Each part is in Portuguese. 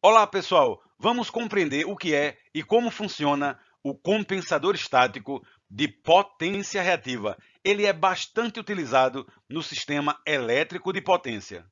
Olá, pessoal! Vamos compreender o que é e como funciona o compensador estático de potência reativa. Ele é bastante utilizado no sistema elétrico de potência.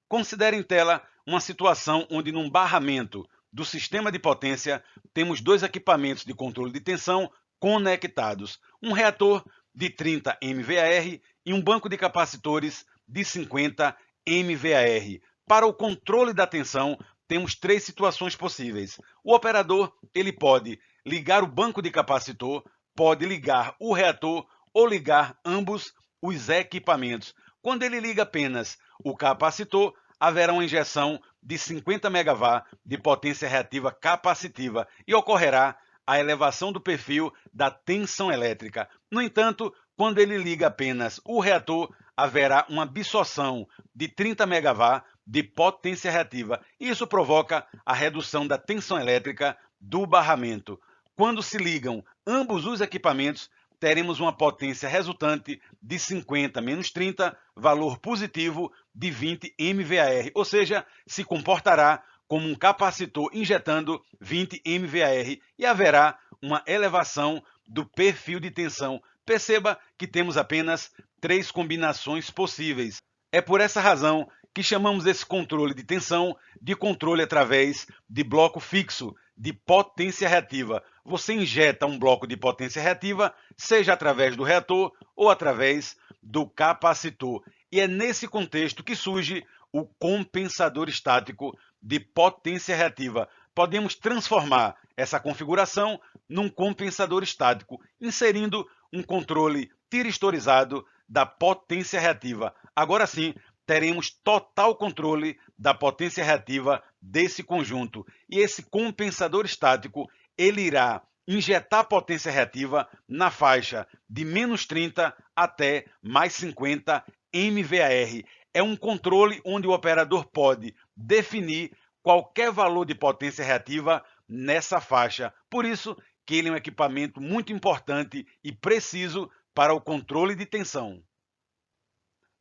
Considere em tela uma situação onde, num barramento do sistema de potência, temos dois equipamentos de controle de tensão conectados: um reator de 30 MVAR e um banco de capacitores de 50 MVAR. Para o controle da tensão, temos três situações possíveis. O operador ele pode ligar o banco de capacitor, pode ligar o reator ou ligar ambos os equipamentos. Quando ele liga apenas o capacitor, haverá uma injeção de 50 MW de potência reativa capacitiva e ocorrerá a elevação do perfil da tensão elétrica. No entanto, quando ele liga apenas o reator, haverá uma absorção de 30 MW de potência reativa. Isso provoca a redução da tensão elétrica do barramento. Quando se ligam ambos os equipamentos, teremos uma potência resultante de 50 menos 30, valor positivo de 20 MVAR, ou seja, se comportará como um capacitor injetando 20 MVAR e haverá uma elevação do perfil de tensão. Perceba que temos apenas três combinações possíveis. É por essa razão que chamamos esse controle de tensão de controle através de bloco fixo de potência reativa. Você injeta um bloco de potência reativa, seja através do reator ou através do capacitor. E é nesse contexto que surge o compensador estático de potência reativa. Podemos transformar essa configuração num compensador estático, inserindo um controle tiristorizado da potência reativa. Agora sim, teremos total controle da potência reativa desse conjunto. E esse compensador estático ele irá injetar potência reativa na faixa de menos 30 até mais 50 MVAR. É um controle onde o operador pode definir qualquer valor de potência reativa nessa faixa. Por isso que ele é um equipamento muito importante e preciso para o controle de tensão.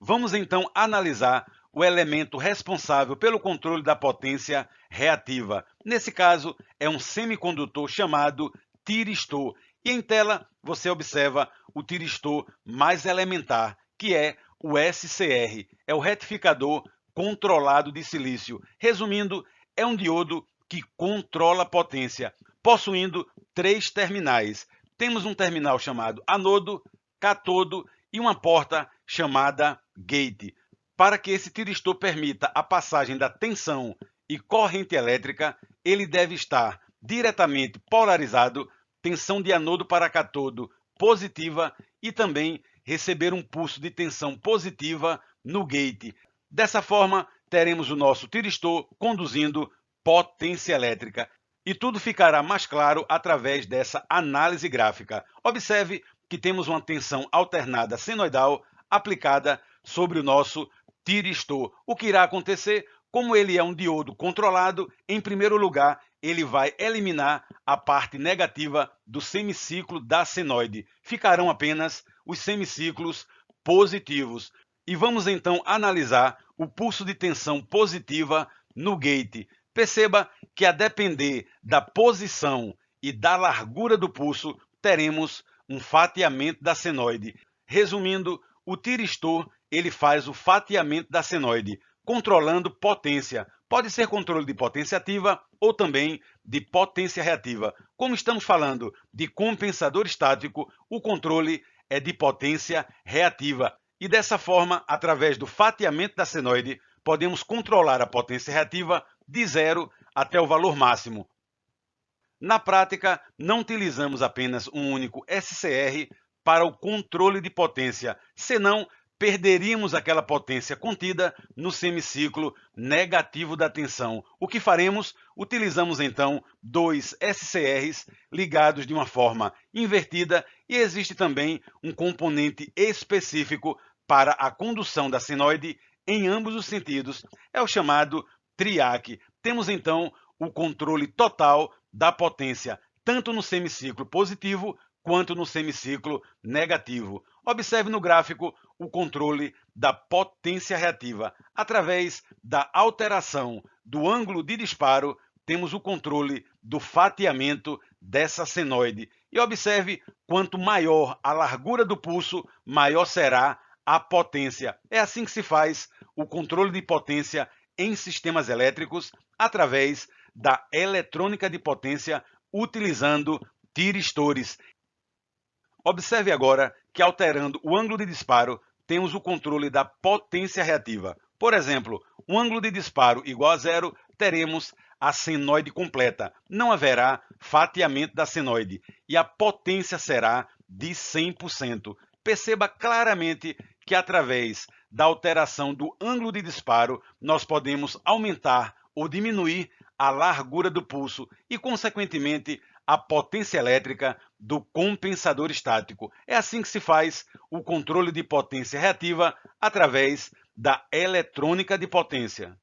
Vamos então analisar o elemento responsável pelo controle da potência reativa. Nesse caso, é um semicondutor chamado tiristor. E em tela você observa o tiristor mais elementar, que é o SCR, é o retificador controlado de silício. Resumindo, é um diodo que controla a potência, possuindo três terminais. Temos um terminal chamado anodo, catodo e uma porta chamada gate. Para que esse tiristor permita a passagem da tensão e corrente elétrica, ele deve estar diretamente polarizado, tensão de anodo para catodo positiva e também receber um pulso de tensão positiva no gate. Dessa forma, teremos o nosso tiristor conduzindo potência elétrica. E tudo ficará mais claro através dessa análise gráfica. Observe que temos uma tensão alternada senoidal aplicada sobre o nosso tiristor. O que irá acontecer? Como ele é um diodo controlado, em primeiro lugar, ele vai eliminar a parte negativa do semiciclo da senoide. Ficarão apenas os semiciclos positivos. E vamos então analisar o pulso de tensão positiva no gate. Perceba que, a depender da posição e da largura do pulso, teremos um fatiamento da senoide. Resumindo, o tiristor ele faz o fatiamento da senoide, controlando potência. Pode ser controle de potência ativa ou também de potência reativa. Como estamos falando de compensador estático, o controle é de potência reativa. E dessa forma, através do fatiamento da senoide, podemos controlar a potência reativa de 0 até o valor máximo. Na prática, não utilizamos apenas um único SCR para o controle de potência, senão perderíamos aquela potência contida no semiciclo negativo da tensão. O que faremos? Utilizamos então dois SCRs ligados de uma forma invertida e existe também um componente específico para a condução da senoide em ambos os sentidos. É o chamado triac. Temos então o controle total da potência, tanto no semiciclo positivo quanto no semiciclo negativo. Observe no gráfico o controle da potência reativa. Através da alteração do ângulo de disparo, temos o controle do fatiamento dessa senoide. E observe, quanto maior a largura do pulso, maior será a potência. É assim que se faz o controle de potência em sistemas elétricos, através da eletrônica de potência, utilizando tiristores. Observe agora que, alterando o ângulo de disparo, temos o controle da potência reativa. Por exemplo, um ângulo de disparo igual a zero, teremos a senoide completa. Não haverá fatiamento da senoide e a potência será de 100%. Perceba claramente que, através da alteração do ângulo de disparo, nós podemos aumentar ou diminuir a largura do pulso e, consequentemente, a potência elétrica do compensador estático. É assim que se faz o controle de potência reativa através da eletrônica de potência.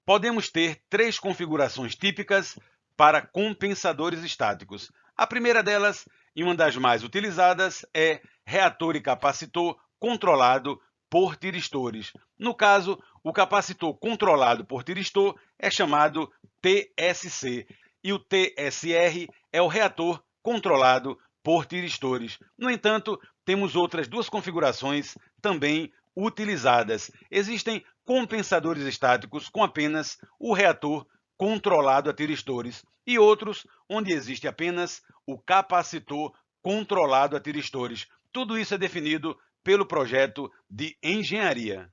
Podemos ter três configurações típicas para compensadores estáticos. A primeira delas, e uma das mais utilizadas, é reator e capacitor controlado por tiristores. No caso, o capacitor controlado por tiristor é chamado TSC e o TSR é o reator controlado por tiristores. No entanto, temos outras duas configurações também utilizadas. Existem compensadores estáticos com apenas o reator controlado a tiristores e outros onde existe apenas o capacitor controlado a tiristores. Tudo isso é definido pelo projeto de engenharia.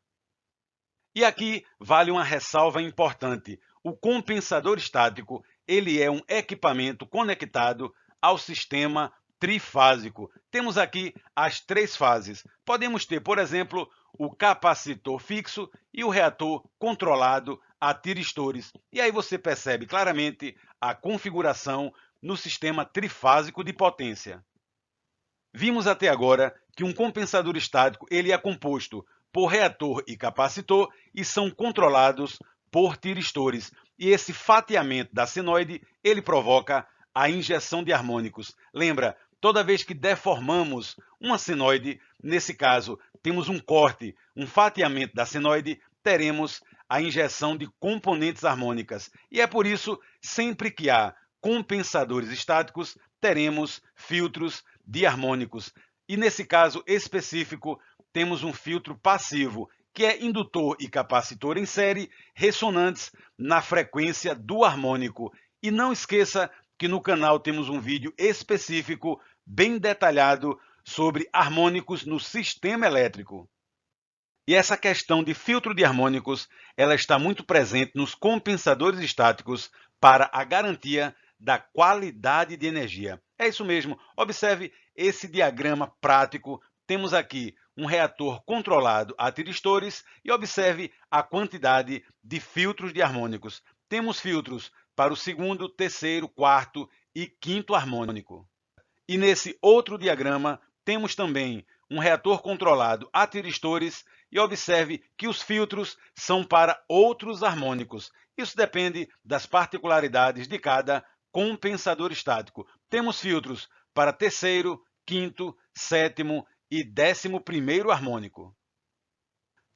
E aqui vale uma ressalva importante. O compensador estático, ele é um equipamento conectado ao sistema trifásico. Temos aqui as três fases. Podemos ter, por exemplo, o capacitor fixo e o reator controlado a tiristores. E aí você percebe claramente a configuração no sistema trifásico de potência. Vimos até agora que um compensador estático ele é composto por reator e capacitor e são controlados por tiristores. E esse fatiamento da senoide ele provoca a injeção de harmônicos. Lembra, toda vez que deformamos uma senoide, nesse caso temos um corte, um fatiamento da senoide, teremos a injeção de componentes harmônicas. E é por isso, sempre que há compensadores estáticos, teremos filtros de harmônicos. E nesse caso específico, temos um filtro passivo, que é indutor e capacitor em série, ressonantes na frequência do harmônico. E não esqueça que no canal temos um vídeo específico, bem detalhado, sobre harmônicos no sistema elétrico. E essa questão de filtro de harmônicos, ela está muito presente nos compensadores estáticos para a garantia da qualidade de energia. É isso mesmo, observe esse diagrama prático. Temos aqui um reator controlado a tiristores e observe a quantidade de filtros de harmônicos. Temos filtros para o segundo, terceiro, quarto e quinto harmônico. E nesse outro diagrama, temos também um reator controlado a tiristores e observe que os filtros são para outros harmônicos. Isso depende das particularidades de cada compensador estático. Temos filtros para terceiro, quinto, sétimo e 11º harmônico.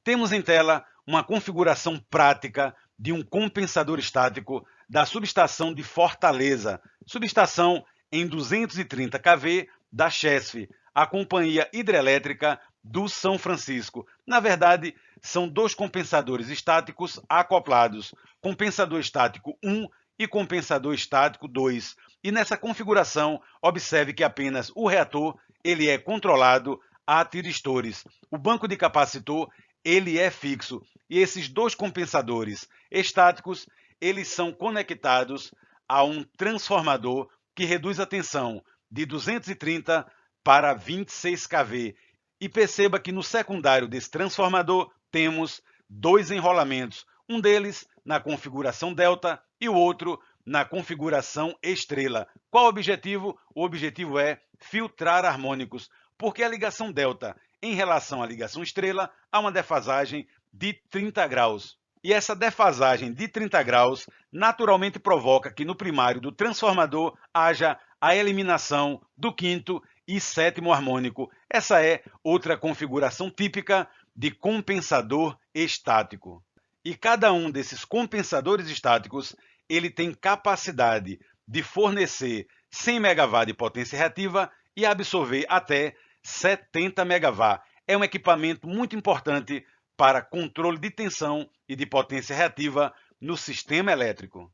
Temos em tela uma configuração prática de um compensador estático da subestação de Fortaleza, subestação em 230 kV da Chesf, a Companhia Hidrelétrica do São Francisco. Na verdade, são dois compensadores estáticos acoplados, compensador estático 1 e compensador estático 2. E nessa configuração, observe que apenas o reator ele é controlado a tiristores. O banco de capacitor ele é fixo e esses dois compensadores estáticos eles são conectados a um transformador que reduz a tensão de 230 para 26 kV. E perceba que no secundário desse transformador temos dois enrolamentos, um deles na configuração delta e o outro na configuração estrela. Qual o objetivo? O objetivo é filtrar harmônicos, porque a ligação delta em relação à ligação estrela há uma defasagem de 30 graus. E essa defasagem de 30 graus naturalmente provoca que no primário do transformador haja a eliminação do quinto e sétimo harmônico. Essa é outra configuração típica de compensador estático. E cada um desses compensadores estáticos ele tem capacidade de fornecer 100 MW de potência reativa e absorver até 70 MW. É um equipamento muito importante para controle de tensão e de potência reativa no sistema elétrico.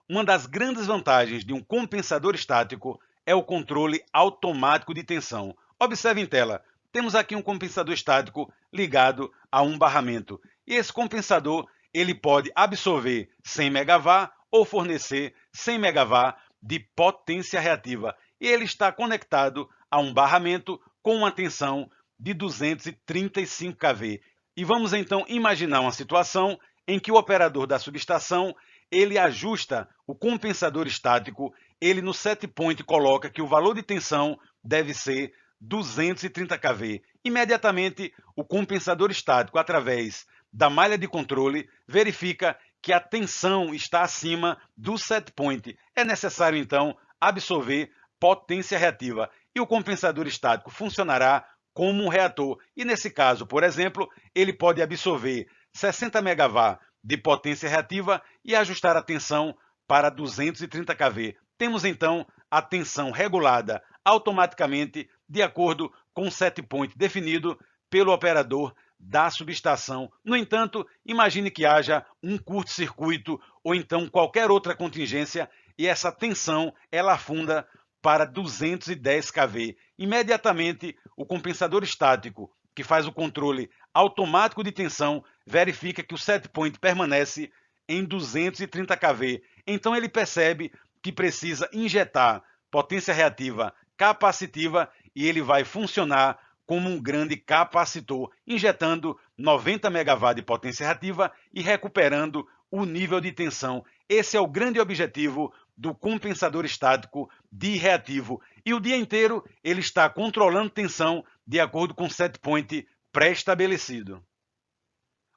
Uma das grandes vantagens de um compensador estático é o controle automático de tensão. Observe em tela, temos aqui um compensador estático ligado a um barramento. E esse compensador ele pode absorver 100 MW ou fornecer 100 MW de potência reativa. E ele está conectado a um barramento com uma tensão de 235 kV. E vamos então imaginar uma situação em que o operador da subestação ele ajusta o compensador estático, ele no set point coloca que o valor de tensão deve ser 230 kV. Imediatamente, o compensador estático, através da malha de controle, verifica que a tensão está acima do set point. É necessário, então, absorver potência reativa. E o compensador estático funcionará como um reator. E nesse caso, por exemplo, ele pode absorver 60 MW de potência reativa e ajustar a tensão para 230 kV. Temos então a tensão regulada automaticamente de acordo com o set point definido pelo operador da subestação. No entanto, imagine que haja um curto-circuito ou então qualquer outra contingência e essa tensão ela afunda para 210 kV. Imediatamente, o compensador estático, que faz o controle automático de tensão, verifica que o set point permanece em 230 kV. Então ele percebe que precisa injetar potência reativa capacitiva e ele vai funcionar como um grande capacitor, injetando 90 MW de potência reativa e recuperando o nível de tensão. Esse é o grande objetivo do compensador estático reativo. E o dia inteiro ele está controlando tensão de acordo com o set point pré-estabelecido.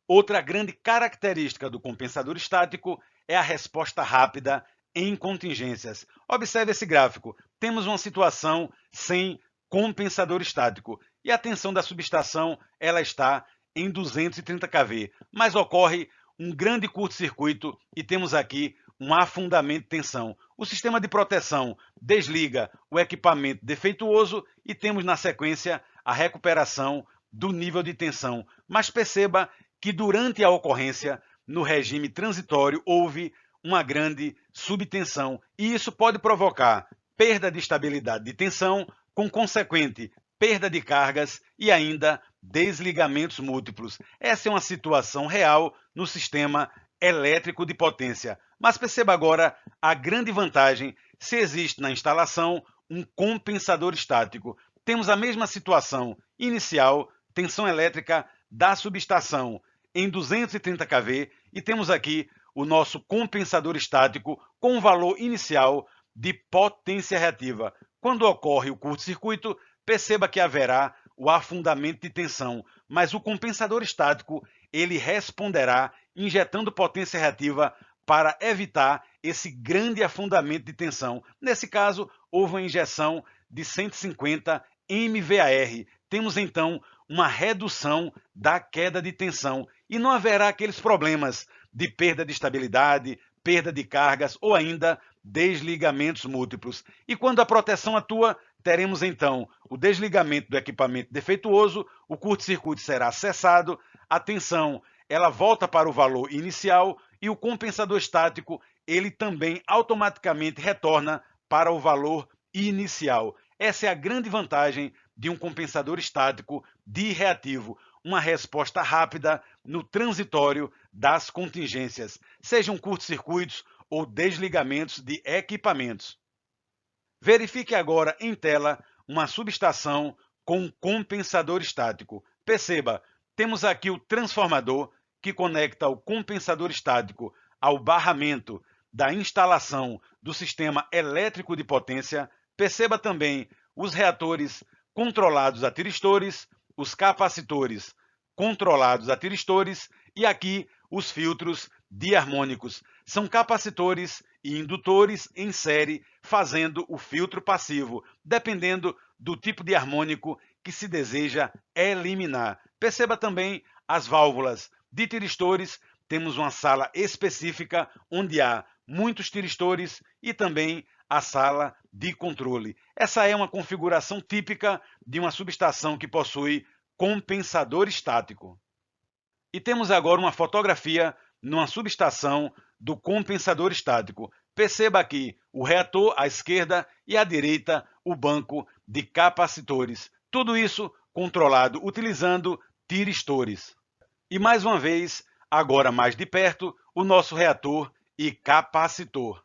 Outra grande característica do compensador estático é a resposta rápida em contingências. Observe esse gráfico. Temos uma situação sem compensador estático e a tensão da subestação ela está em 230 kV, mas ocorre um grande curto-circuito e temos aqui um afundamento de tensão. O sistema de proteção desliga o equipamento defeituoso e temos na sequência a recuperação do nível de tensão. Mas perceba que durante a ocorrência, no regime transitório, houve uma grande subtensão e isso pode provocar perda de estabilidade de tensão, com consequente perda de cargas e ainda desligamentos múltiplos. Essa é uma situação real no sistema elétrico de potência. Mas perceba agora a grande vantagem se existe na instalação um compensador estático. Temos a mesma situação inicial, tensão elétrica da subestação em 230 kV e temos aqui o nosso compensador estático com um valor inicial de potência reativa. Quando ocorre o curto-circuito, perceba que haverá o afundamento de tensão, mas o compensador estático ele responderá injetando potência reativa para evitar esse grande afundamento de tensão. Nesse caso, houve uma injeção de 150 MVAR. Temos então uma redução da queda de tensão e não haverá aqueles problemas de perda de estabilidade, perda de cargas ou ainda desligamentos múltiplos. E quando a proteção atua, teremos então o desligamento do equipamento defeituoso, o curto-circuito será cessado, a tensão ela volta para o valor inicial e o compensador estático ele também automaticamente retorna para o valor inicial. Essa é a grande vantagem de um compensador estático reativo, uma resposta rápida no transitório das contingências, sejam curtos-circuitos ou desligamentos de equipamentos. Verifique agora em tela uma subestação com compensador estático. Perceba, temos aqui o transformador que conecta o compensador estático ao barramento da instalação do sistema elétrico de potência. Perceba também os reatores controlados a tiristores, os capacitores controlados a tiristores e aqui os filtros diharmônicos. São capacitores e indutores em série fazendo o filtro passivo, dependendo do tipo de harmônico que se deseja eliminar. Perceba também as válvulas de tiristores. Temos uma sala específica onde há muitos tiristores e também a sala de controle. Essa é uma configuração típica de uma subestação que possui compensador estático. E temos agora uma fotografia numa subestação do compensador estático. Perceba aqui o reator à esquerda e à direita o banco de capacitores. Tudo isso controlado utilizando tiristores. E mais uma vez, agora mais de perto, o nosso reator e capacitor.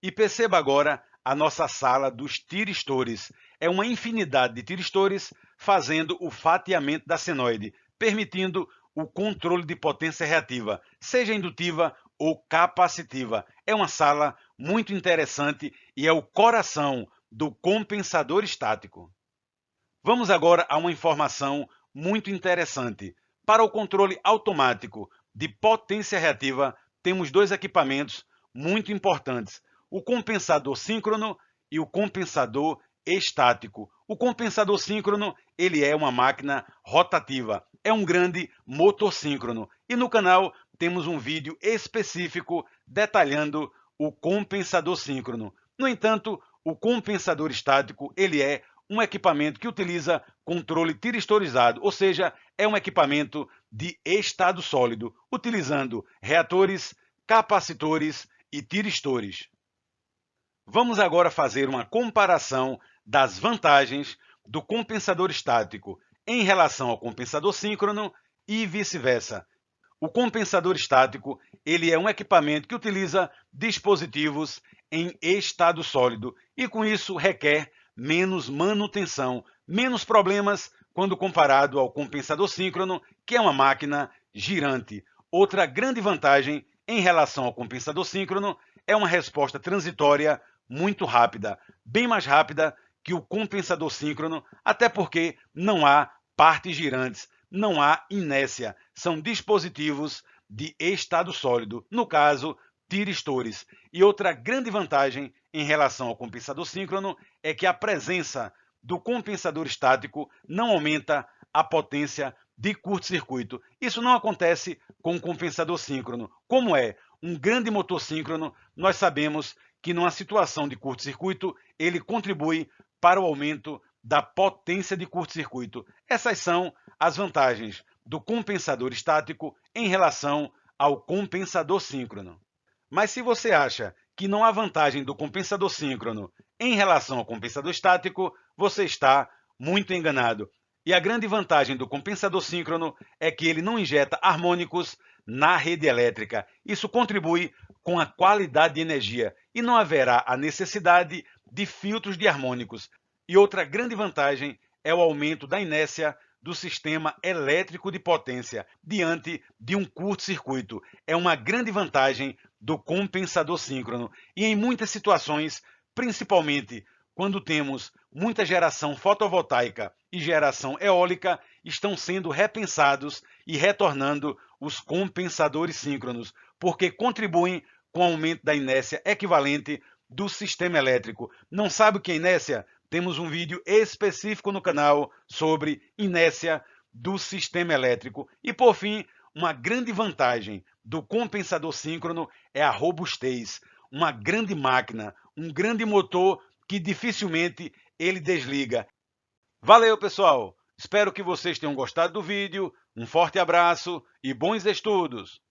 E perceba agora a nossa sala dos tiristores. É uma infinidade de tiristores fazendo o fatiamento da senoide, permitindo o controle de potência reativa, seja indutiva ou capacitiva. É uma sala muito interessante e é o coração do compensador estático. Vamos agora a uma informação muito interessante. Para o controle automático de potência reativa, temos dois equipamentos muito importantes: o compensador síncrono e o compensador estático. O compensador síncrono, ele é uma máquina rotativa, é um grande motor síncrono. E no canal temos um vídeo específico detalhando o compensador síncrono. No entanto, o compensador estático, ele é um equipamento que utiliza controle tiristorizado, ou seja, é um equipamento de estado sólido, utilizando reatores, capacitores e tiristores. Vamos agora fazer uma comparação das vantagens do compensador estático em relação ao compensador síncrono e vice-versa. O compensador estático, ele é um equipamento que utiliza dispositivos em estado sólido e com isso requer menos manutenção, menos problemas quando comparado ao compensador síncrono, que é uma máquina girante. Outra grande vantagem em relação ao compensador síncrono é uma resposta transitória muito rápida, bem mais rápida que o compensador síncrono, até porque não há partes girantes, não há inércia, são dispositivos de estado sólido, no caso, tiristores. E outra grande vantagem em relação ao compensador síncrono é que a presença do compensador estático não aumenta a potência de curto-circuito. Isso não acontece com o compensador síncrono. Como é um grande motor síncrono, nós sabemos que numa situação de curto-circuito, ele contribui para o aumento da potência de curto-circuito. Essas são as vantagens do compensador estático em relação ao compensador síncrono. Mas se você acha que não há vantagem do compensador síncrono em relação ao compensador estático, você está muito enganado. E a grande vantagem do compensador síncrono é que ele não injeta harmônicos na rede elétrica. Isso contribui com a qualidade de energia e não haverá a necessidade de filtros de harmônicos. E outra grande vantagem é o aumento da inércia do sistema elétrico de potência diante de um curto-circuito. É uma grande vantagem do compensador síncrono. E em muitas situações, principalmente quando temos muita geração fotovoltaica e geração eólica, estão sendo repensados e retornando os compensadores síncronos, porque contribuem com o aumento da inércia equivalente do sistema elétrico. Não sabe o que é inércia? Temos um vídeo específico no canal sobre inércia do sistema elétrico. E, por fim, uma grande vantagem do compensador síncrono é a robustez. Uma grande máquina, um grande motor que dificilmente ele desliga. Valeu, pessoal! Espero que vocês tenham gostado do vídeo. Um forte abraço e bons estudos!